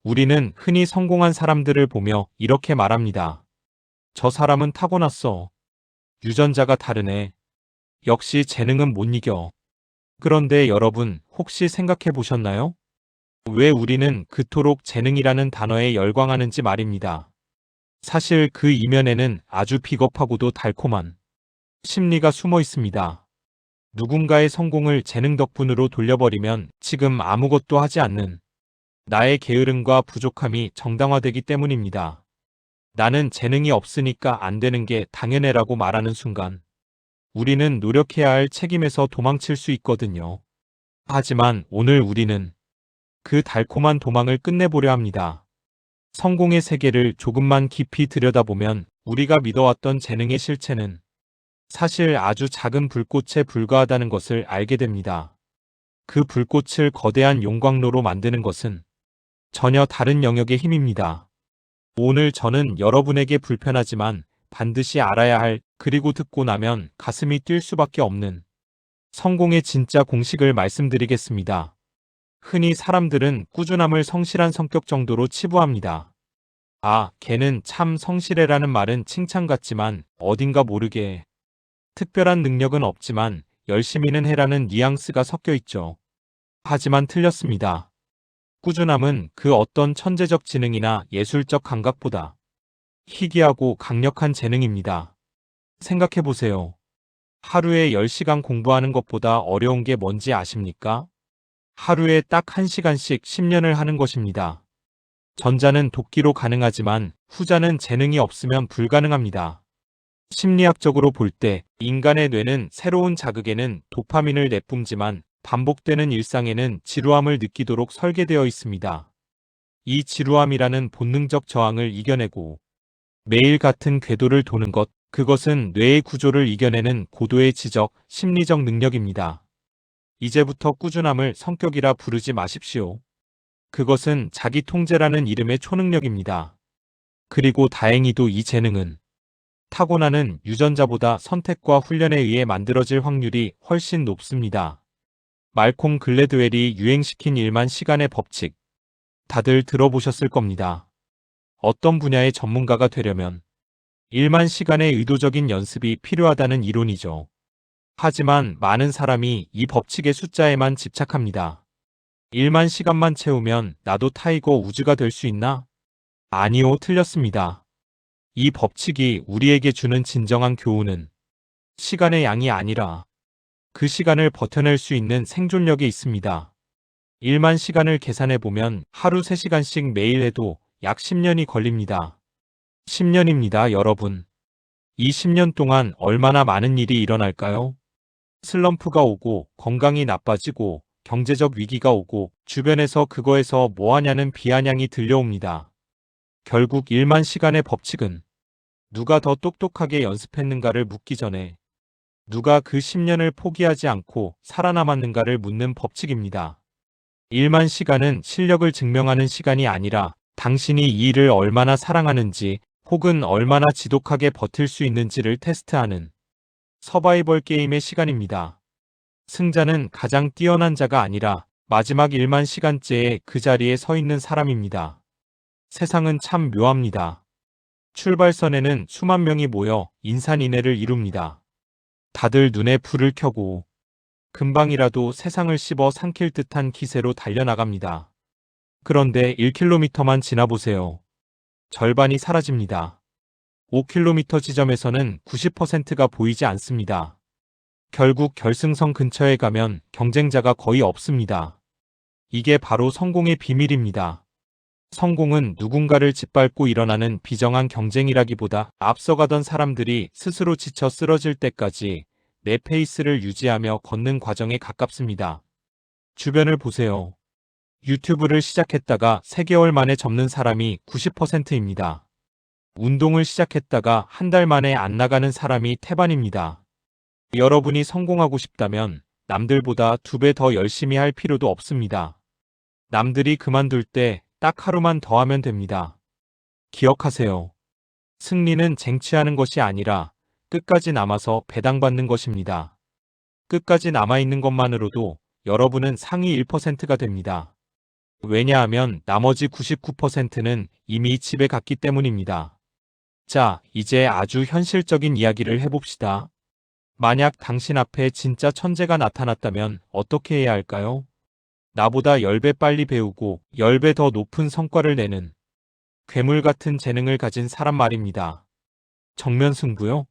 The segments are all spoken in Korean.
우리는 흔히 성공한 사람들을 보며 이렇게 말합니다. 저 사람은 타고났어. 유전자가 다르네. 역시 재능은 못 이겨. 그런데 여러분, 혹시 생각해 보셨나요? 왜 우리는 그토록 재능이라는 단어에 열광하는지 말입니다. 사실 그 이면에는 아주 비겁하고도 달콤한 심리가 숨어 있습니다. 누군가의 성공을 재능 덕분으로 돌려버리면 지금 아무것도 하지 않는 나의 게으름과 부족함이 정당화되기 때문입니다. 나는 재능이 없으니까 안 되는 게 당연해라고 말하는 순간 우리는 노력해야 할 책임에서 도망칠 수 있거든요. 하지만 오늘 우리는 그 달콤한 도망을 끝내보려 합니다. 성공의 세계를 조금만 깊이 들여다보면 우리가 믿어왔던 재능의 실체는 사실 아주 작은 불꽃에 불과하다는 것을 알게 됩니다. 그 불꽃을 거대한 용광로로 만드는 것은 전혀 다른 영역의 힘입니다. 오늘 저는 여러분에게 불편하지만 반드시 알아야 할, 그리고 듣고 나면 가슴이 뛸 수밖에 없는 성공의 진짜 공식을 말씀드리겠습니다. 흔히 사람들은 꾸준함을 성실한 성격 정도로 치부합니다. 아, 걔는 참 성실해라는 말은 칭찬 같지만 어딘가 모르게 특별한 능력은 없지만 열심히는 해라는 뉘앙스가 섞여 있죠. 하지만 틀렸습니다. 꾸준함은 그 어떤 천재적 지능이나 예술적 감각보다 희귀하고 강력한 재능입니다. 생각해보세요. 하루에 10시간 공부하는 것보다 어려운 게 뭔지 아십니까? 하루에 딱 1시간씩 10년을 하는 것입니다. 전자는 돕기로 가능하지만 후자는 재능이 없으면 불가능합니다. 심리학적으로 볼 때 인간의 뇌는 새로운 자극에는 도파민을 내뿜지만 반복되는 일상에는 지루함을 느끼도록 설계되어 있습니다. 이 지루함이라는 본능적 저항을 이겨내고 매일 같은 궤도를 도는 것, 그것은 뇌의 구조를 이겨내는 고도의 지적, 심리적 능력입니다. 이제부터 꾸준함을 성격이라 부르지 마십시오. 그것은 자기 통제라는 이름의 초능력입니다. 그리고 다행히도 이 재능은 타고나는 유전자보다 선택과 훈련에 의해 만들어질 확률이 훨씬 높습니다. 말콤 글래드웰이 유행시킨 1만 시간의 법칙. 다들 들어보셨을 겁니다. 어떤 분야의 전문가가 되려면 1만 시간의 의도적인 연습이 필요하다는 이론이죠. 하지만 많은 사람이 이 법칙의 숫자에만 집착합니다. 1만 시간만 채우면 나도 타이거 우즈가 될 수 있나? 아니요, 틀렸습니다. 이 법칙이 우리에게 주는 진정한 교훈은 시간의 양이 아니라 그 시간을 버텨낼 수 있는 생존력에 있습니다. 1만 시간을 계산해보면 하루 3시간씩 매일 해도 약 10년이 걸립니다. 10년입니다, 여러분. 이 10년 동안 얼마나 많은 일이 일어날까요? 슬럼프가 오고, 건강이 나빠지고, 경제적 위기가 오고, 주변에서 그거에서 뭐하냐는 비아냥이 들려옵니다. 결국 1만 시간의 법칙은 누가 더 똑똑하게 연습했는가를 묻기 전에 누가 그 10년을 포기하지 않고 살아남았는가를 묻는 법칙입니다. 1만 시간은 실력을 증명하는 시간이 아니라 당신이 이 일을 얼마나 사랑하는지 혹은 얼마나 지독하게 버틸 수 있는지를 테스트하는 서바이벌 게임의 시간입니다. 승자는 가장 뛰어난 자가 아니라 마지막 1만 시간째에 그 자리에 서 있는 사람입니다. 세상은 참 묘합니다. 출발선에는 수만 명이 모여 인산인해를 이룹니다. 다들 눈에 불을 켜고 금방이라도 세상을 씹어 삼킬 듯한 기세로 달려나갑니다. 그런데 1km만 지나보세요. 절반이 사라집니다. 5km 지점에서는 90%가 보이지 않습니다. 결국 결승선 근처에 가면 경쟁자가 거의 없습니다. 이게 바로 성공의 비밀입니다. 성공은 누군가를 짓밟고 일어나는 비정한 경쟁이라기보다 앞서가던 사람들이 스스로 지쳐 쓰러질 때까지 내 페이스를 유지하며 걷는 과정에 가깝습니다. 주변을 보세요. 유튜브를 시작했다가 3개월 만에 접는 사람이 90%입니다. 운동을 시작했다가 한 달 만에 안 나가는 사람이 태반입니다. 여러분이 성공하고 싶다면 남들보다 2배 더 열심히 할 필요도 없습니다. 남들이 그만둘 때 딱 하루만 더 하면 됩니다. 기억하세요. 승리는 쟁취하는 것이 아니라 끝까지 남아서 배당받는 것입니다. 끝까지 남아있는 것만으로도 여러분은 상위 1%가 됩니다. 왜냐하면 나머지 99%는 이미 집에 갔기 때문입니다. 자, 이제 아주 현실적인 이야기를 해봅시다. 만약 당신 앞에 진짜 천재가 나타났다면 어떻게 해야 할까요? 나보다 10배 빨리 배우고 10배 더 높은 성과를 내는 괴물 같은 재능을 가진 사람 말입니다. 정면 승부요?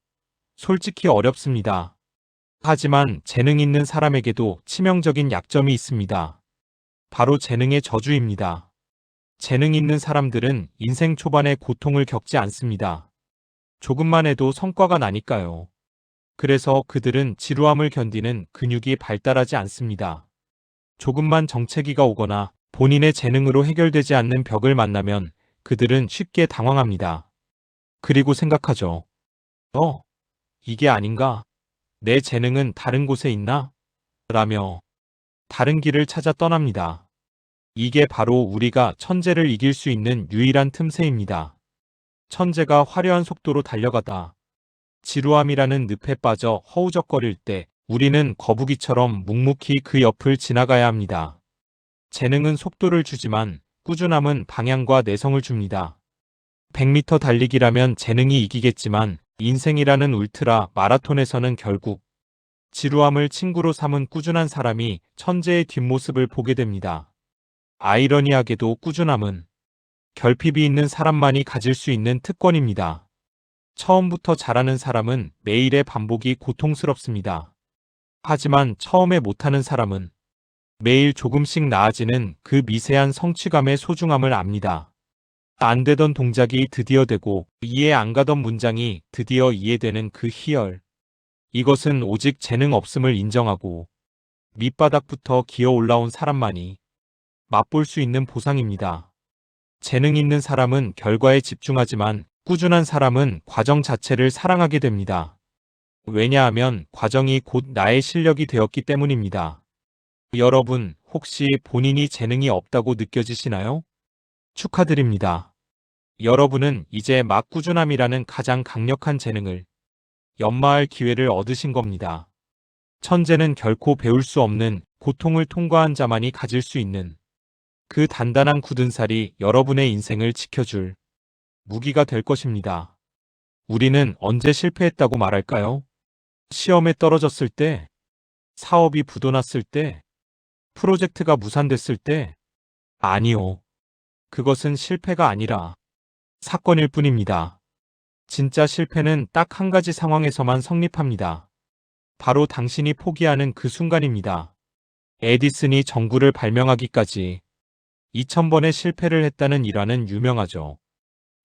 솔직히 어렵습니다. 하지만 재능 있는 사람에게도 치명적인 약점이 있습니다. 바로 재능의 저주입니다. 재능 있는 사람들은 인생 초반에 고통을 겪지 않습니다. 조금만 해도 성과가 나니까요. 그래서 그들은 지루함을 견디는 근육이 발달하지 않습니다. 조금만 정체기가 오거나 본인의 재능으로 해결되지 않는 벽을 만나면 그들은 쉽게 당황합니다. 그리고 생각하죠. 이게 아닌가? 내 재능은 다른 곳에 있나? 라며 다른 길을 찾아 떠납니다. 이게 바로 우리가 천재를 이길 수 있는 유일한 틈새입니다. 천재가 화려한 속도로 달려가다 지루함이라는 늪에 빠져 허우적거릴 때 우리는 거북이처럼 묵묵히 그 옆을 지나가야 합니다. 재능은 속도를 주지만 꾸준함은 방향과 내성을 줍니다. 100m 달리기라면 재능이 이기겠지만 인생이라는 울트라 마라톤에서는 결국 지루함을 친구로 삼은 꾸준한 사람이 천재의 뒷모습을 보게 됩니다. 아이러니하게도 꾸준함은 결핍이 있는 사람만이 가질 수 있는 특권입니다. 처음부터 잘하는 사람은 매일의 반복이 고통스럽습니다. 하지만 처음에 못하는 사람은 매일 조금씩 나아지는 그 미세한 성취감의 소중함을 압니다. 안 되던 동작이 드디어 되고 이해 안 가던 문장이 드디어 이해되는 그 희열. 이것은 오직 재능 없음을 인정하고 밑바닥부터 기어 올라온 사람만이 맛볼 수 있는 보상입니다. 재능 있는 사람은 결과에 집중하지만 꾸준한 사람은 과정 자체를 사랑하게 됩니다. 왜냐하면 과정이 곧 나의 실력이 되었기 때문입니다. 여러분, 혹시 본인이 재능이 없다고 느껴지시나요? 축하드립니다. 여러분은 이제 막 꾸준함이라는 가장 강력한 재능을 연마할 기회를 얻으신 겁니다. 천재는 결코 배울 수 없는 고통을 통과한 자만이 가질 수 있는 그 단단한 굳은 살이 여러분의 인생을 지켜줄 무기가 될 것입니다. 우리는 언제 실패했다고 말할까요? 시험에 떨어졌을 때, 사업이 부도났을 때, 프로젝트가 무산됐을 때? 아니요. 그것은 실패가 아니라 사건일 뿐입니다. 진짜 실패는 딱 한 가지 상황에서만 성립합니다. 바로 당신이 포기하는 그 순간입니다. 에디슨이 전구를 발명하기까지 2000번의 실패를 했다는 일화는 유명하죠.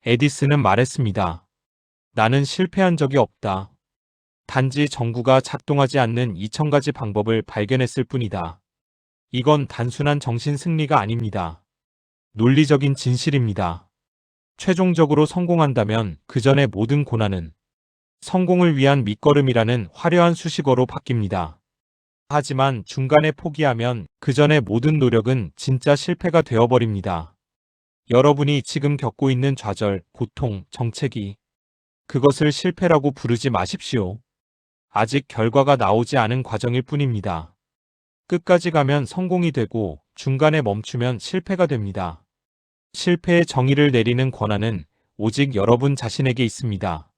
에디슨은 말했습니다. 나는 실패한 적이 없다. 단지 전구가 작동하지 않는 2000가지 방법을 발견했을 뿐이다. 이건 단순한 정신 승리가 아닙니다. 논리적인 진실입니다. 최종적으로 성공한다면 그 전의 모든 고난은 성공을 위한 밑거름이라는 화려한 수식어로 바뀝니다. 하지만 중간에 포기하면 그 전의 모든 노력은 진짜 실패가 되어버립니다. 여러분이 지금 겪고 있는 좌절, 고통, 정체기, 그것을 실패라고 부르지 마십시오. 아직 결과가 나오지 않은 과정일 뿐입니다. 끝까지 가면 성공이 되고 중간에 멈추면 실패가 됩니다. 실패의 정의를 내리는 권한은 오직 여러분 자신에게 있습니다.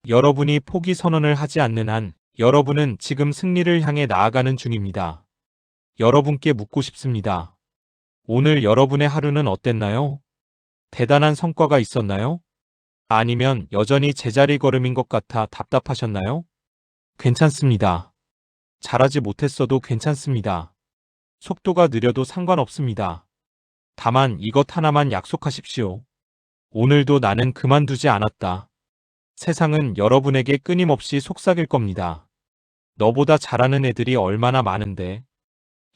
여러분이 포기 선언을 하지 않는 한 여러분은 지금 승리를 향해 나아가는 중입니다. 여러분께 묻고 싶습니다. 오늘 여러분의 하루는 어땠나요? 대단한 성과가 있었나요? 아니면 여전히 제자리 걸음인 것 같아 답답하셨나요? 괜찮습니다. 잘하지 못했어도 괜찮습니다. 속도가 느려도 상관없습니다. 다만 이것 하나만 약속하십시오. 오늘도 나는 그만두지 않았다. 세상은 여러분에게 끊임없이 속삭일 겁니다. 너보다 잘하는 애들이 얼마나 많은데.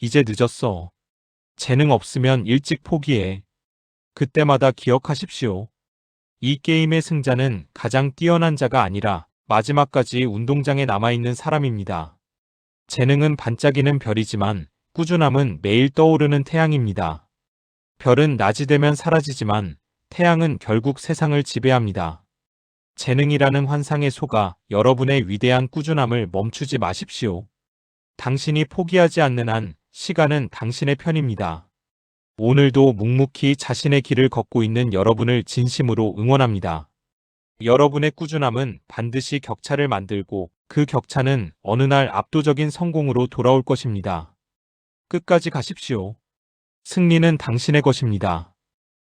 이제 늦었어. 재능 없으면 일찍 포기해. 그때마다 기억하십시오. 이 게임의 승자는 가장 뛰어난 자가 아니라 마지막까지 운동장에 남아있는 사람입니다. 재능은 반짝이는 별이지만 꾸준함은 매일 떠오르는 태양입니다. 별은 낮이 되면 사라지지만 태양은 결국 세상을 지배합니다. 재능이라는 환상에 속아 여러분의 위대한 꾸준함을 멈추지 마십시오. 당신이 포기하지 않는 한 시간은 당신의 편입니다. 오늘도 묵묵히 자신의 길을 걷고 있는 여러분을 진심으로 응원합니다. 여러분의 꾸준함은 반드시 격차를 만들고 그 격차는 어느 날 압도적인 성공으로 돌아올 것입니다. 끝까지 가십시오. 승리는 당신의 것입니다.